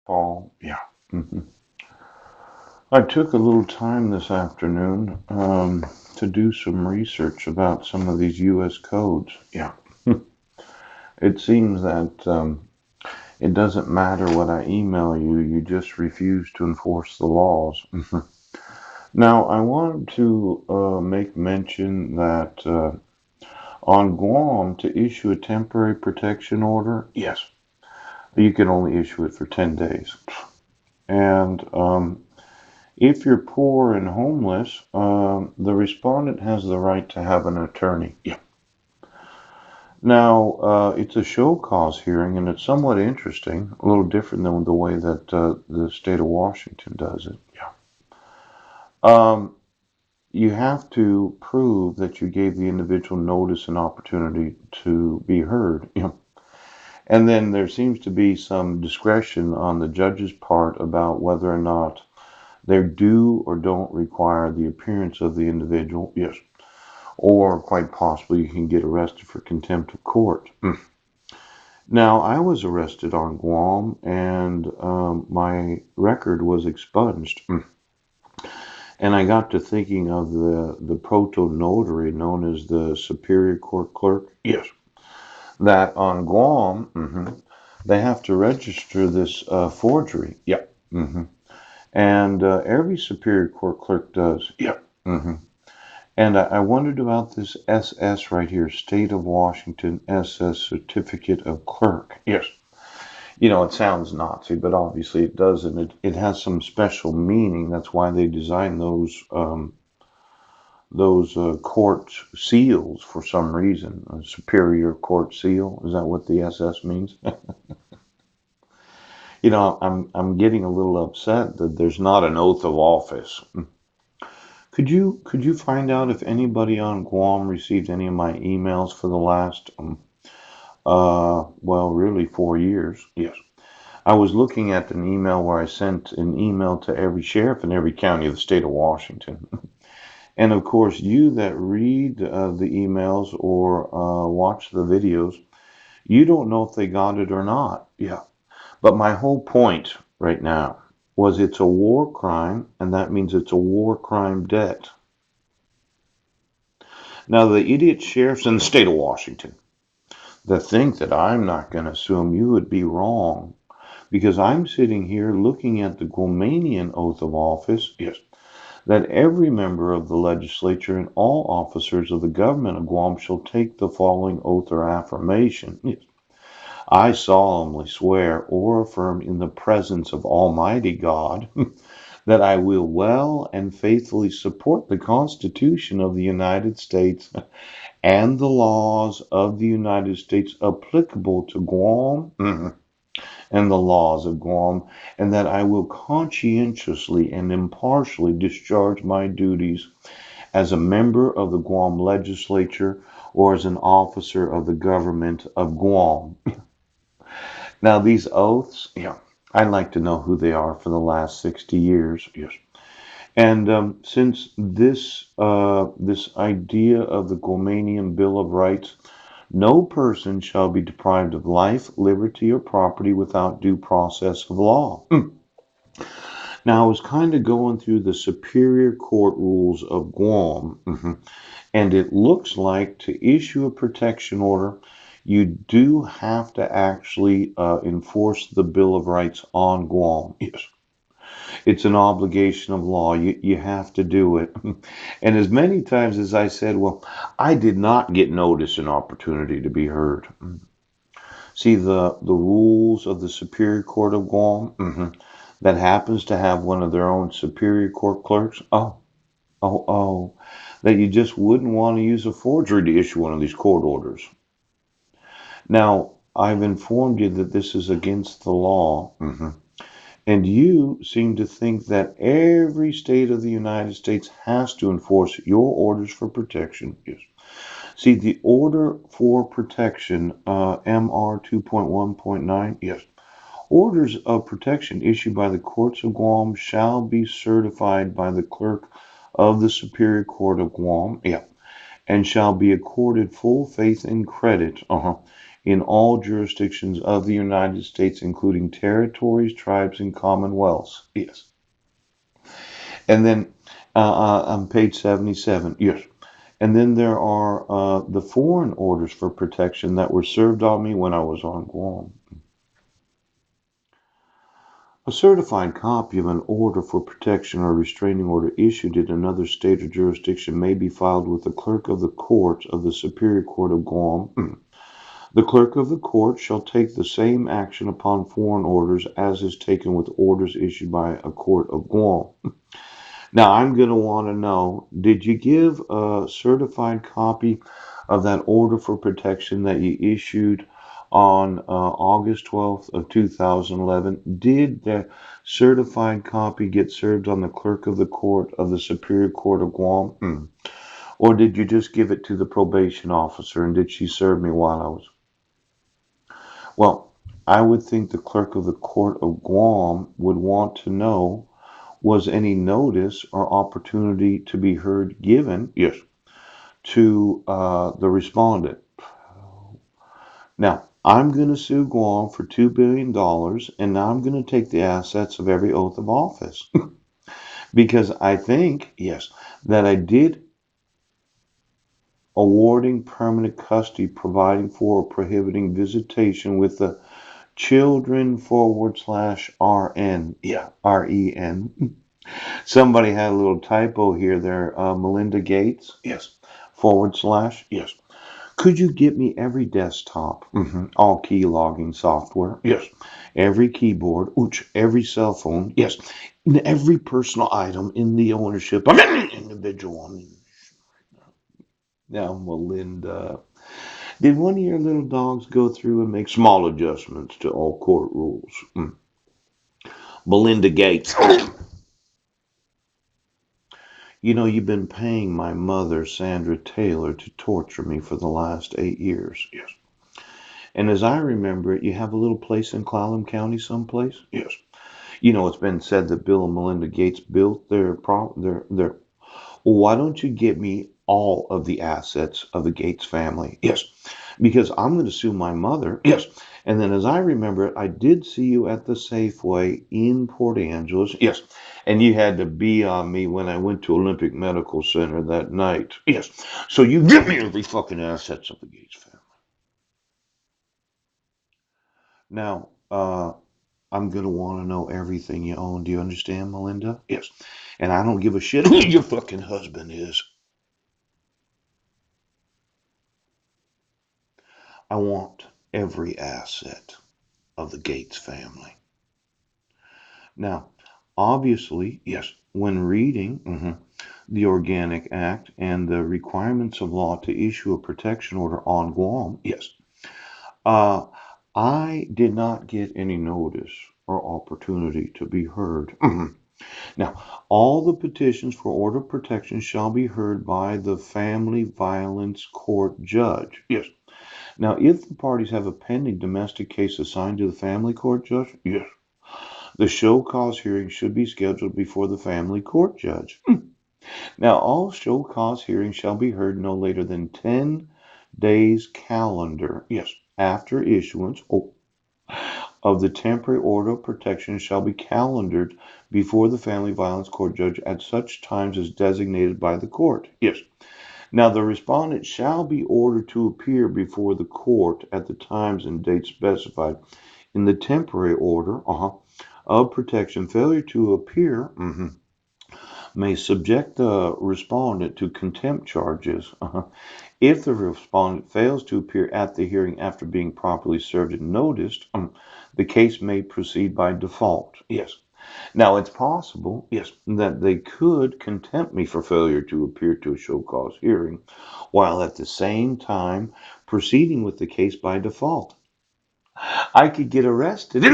Paul. Yeah. I took a little time this afternoon to do some research about some of these U.S. codes. Yeah. It seems that it doesn't matter what I email you, you just refuse to enforce the laws. Now, I wanted to make mention that on Guam, to issue a temporary protection order, yes, you can only issue it for 10 days. And if you're poor and homeless, the respondent has the right to have an attorney. Yeah. Now, it's a show cause hearing, and it's somewhat interesting, a little different than the way that the state of Washington does it. Yeah. Um, you have to prove that you gave the individual notice and opportunity to be heard. Yeah. And then there seems to be some discretion on the judge's part about whether or not they do or don't require the appearance of the individual. Yes. Or quite possibly you can get arrested for contempt of court. Now, I was arrested on Guam and my record was expunged. And I got to thinking of the proto notary known as the Superior Court clerk. Yes. That on Guam, they have to register this forgery. Yep. And every Superior Court clerk does. Yep. And I wondered about this SS right here, State of Washington SS Certificate of Clerk. Yes. You know, it sounds Nazi, but obviously it doesn't. It has some special meaning. That's why they designed those court seals for some reason. A superior court seal. Is that what the SS means? You know, I'm getting a little upset that there's not an oath of office. Could you find out if anybody on Guam received any of my emails for the last well, really 4 years? Yes. I was looking at an email where I sent an email to every sheriff in every county of the state of Washington. And of course, you that read the emails or watch the videos, you don't know if they got it or not. Yeah. But my whole point right now was it's a war crime, and that means it's a war crime debt. Now, the idiot sheriffs in the state of Washington that think that I'm not going to sue them, you would be wrong. Because I'm sitting here looking at the Guamanian oath of office, yes, that every member of the legislature and all officers of the government of Guam shall take the following oath or affirmation. Yes. I solemnly swear or affirm in the presence of Almighty God that I will well and faithfully support the Constitution of the United States and the laws of the United States applicable to Guam. And the laws of Guam, and that I will conscientiously and impartially discharge my duties as a member of the Guam legislature or as an officer of the government of Guam. Now, these oaths, yeah, I'd like to know who they are for the last 60 years. Yes. And since this idea of the Guamanian Bill of Rights, no person shall be deprived of life, liberty, or property without due process of law. Now, I was kind of going through the Superior Court rules of Guam, and it looks like to issue a protection order, you do have to actually enforce the Bill of Rights on Guam. Yes. It's an obligation of law. You have to do it. And as many times as I said, well, I did not get notice and opportunity to be heard. See, the rules of the Superior Court of Guam, that happens to have one of their own Superior Court clerks. Oh, that you just wouldn't want to use a forgery to issue one of these court orders. Now, I've informed you that this is against the law. And you seem to think that every state of the United States has to enforce your orders for protection. Yes. See, the order for protection, MR 2.1.9, yes. Orders of protection issued by the courts of Guam shall be certified by the clerk of the Superior Court of Guam, yeah, and shall be accorded full faith and credit, in all jurisdictions of the United States, including territories, tribes, and commonwealths. Yes. And then on page 77, yes. And then there are the foreign orders for protection that were served on me when I was on Guam. A certified copy of an order for protection or restraining order issued in another state or jurisdiction may be filed with the clerk of the court of the Superior Court of Guam. The clerk of the court shall take the same action upon foreign orders as is taken with orders issued by a court of Guam. Now, I'm going to want to know, did you give a certified copy of that order for protection that you issued on August 12th of 2011? Did the certified copy get served on the clerk of the court of the Superior Court of Guam? Or did you just give it to the probation officer, and did she serve me while I was? Well, I would think the clerk of the court of Guam would want to know, was any notice or opportunity to be heard given, yes, to the respondent. Now, I'm going to sue Guam for $2 billion, and now I'm going to take the assets of every oath of office. Because I think, yes, that I did awarding permanent custody, providing for or prohibiting visitation with the children /RN. Yeah, REN. Somebody had a little typo here there. Melinda Gates. Yes. / Yes. Could you get me every desktop? All key logging software. Yes. Every keyboard. Every cell phone. Yes. And every personal item in the ownership of any individual. Now, Melinda, did one of your little dogs go through and make small adjustments to all court rules? Melinda Gates. You know, you've been paying my mother, Sandra Taylor, to torture me for the last 8 years. Yes. And as I remember it, you have a little place in Clallam County someplace? Yes. You know, it's been said that Bill and Melinda Gates built their. Well, why don't you get me all of the assets of the Gates family? Yes. Because I'm going to sue my mother. Yes. And then as I remember it, I did see you at the Safeway in Port Angeles. Yes. And you had to be on me when I went to Olympic Medical Center that night. Yes. So you give me every fucking assets of the Gates family. Now, I'm going to want to know everything you own. Do you understand, Melinda? Yes. And I don't give a shit who your fucking husband is. I want every asset of the Gates family. Now, obviously, yes, when reading the Organic Act and the requirements of law to issue a protection order on Guam, yes, I did not get any notice or opportunity to be heard. Now, all the petitions for order of protection shall be heard by the Family Violence Court judge. Yes. Now, if the parties have a pending domestic case assigned to the family court judge, yes, the show cause hearing should be scheduled before the family court judge. Now, all show cause hearings shall be heard no later than 10 days calendar, yes, after issuance of the temporary order of protection shall be calendared before the family violence court judge at such times as designated by the court. Yes. Now, the respondent shall be ordered to appear before the court at the times and dates specified in the temporary order of protection. Failure to appear may subject the respondent to contempt charges. If the respondent fails to appear at the hearing after being properly served and noticed, the case may proceed by default. Yes. Now, it's possible, yes, that they could contempt me for failure to appear to a show cause hearing, while at the same time proceeding with the case by default. I could get arrested